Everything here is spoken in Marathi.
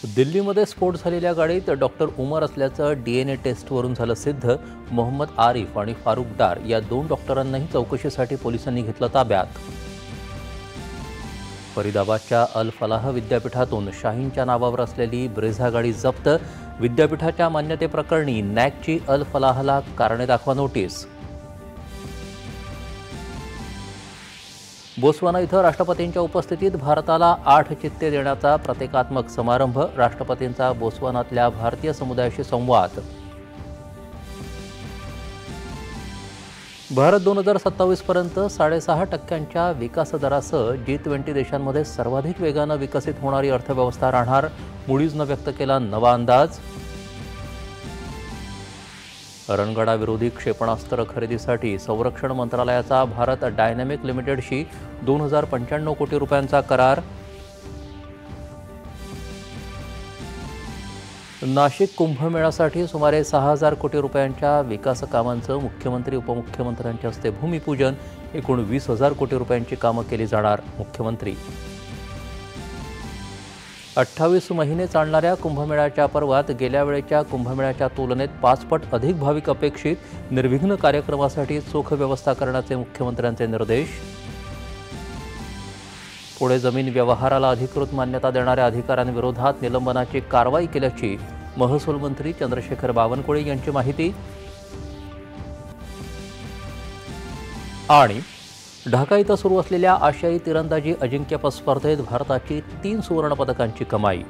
दिल्लीमध्ये स्फोट झालेल्या गाडीत डॉक्टर उमर असल्याचं डीएनए टेस्टवरून झालं सिद्ध। मोहम्मद आरिफ आणि फारुख डार या दोन डॉक्टरांनाही चौकशीसाठी पोलिसांनी घेतलं ताब्यात। फरीदाबादच्या अल फलाह विद्यापीठातून शाहीनच्या नावावर असलेली ब्रेझा गाडी जप्त। विद्यापीठाच्या मान्यतेप्रकरणी नॅकची अल फलाहला कारणे दाखवा नोटीस। बोत्सवाना इथं राष्ट्रपतींच्या उपस्थितीत भारताला 8 चित्ते देण्याचा प्रतिकात्मक समारंभ। राष्ट्रपतींचा बोत्सवानातल्या भारतीय समुदायाशी संवाद। भारत 2027 पर्यंत 6.5% विकास दरासह G20 देशांमध्ये सर्वाधिक वेगानं विकसित होणारी अर्थव्यवस्था राहणार। मूडीजनं व्यक्त केला नवा अंदाज। रणगाडाविरोधी क्षेपणास्त्र खरेदीसाठी संरक्षण मंत्रालयाचा भारत डायनॅमिक लिमिटेडशी 2095 कोटी रुपयांचा करार। नाशिक कुंभमेळ्यासाठी सुमारे 6000 कोटी रुपयांच्या विकास कामांचं मुख्यमंत्री उपमुख्यमंत्र्यांच्या हस्ते भूमिपूजन। एकूण 20,000 कोटी रुपयांची कामं केली जाणार। मुख्यमंत्री 28 महिने चालणाऱ्या कुंभमेळ्याच्या पर्वात गेल्या वेळेच्या कुंभमेळ्याच्या तुलनेत 5 पट अधिक भाविक अपेक्षित। निर्विघ्न कार्यक्रमासाठी चोख व्यवस्था करण्याचे मुख्यमंत्र्यांचे निर्देश। पुणे जमीन व्यवहाराला अधिकृत मान्यता देणाऱ्या अधिकाऱ्यांविरोधात निलंबनाची कारवाई केल्याची महसूल मंत्री चंद्रशेखर बावनकुळे यांची माहिती। आणि ढाका इथं सुरू असलेल्या आशियाई तिरंदाजी अजिंक्यपद स्पर्धेत भारताची 3 सुवर्णपदकांची कमाई।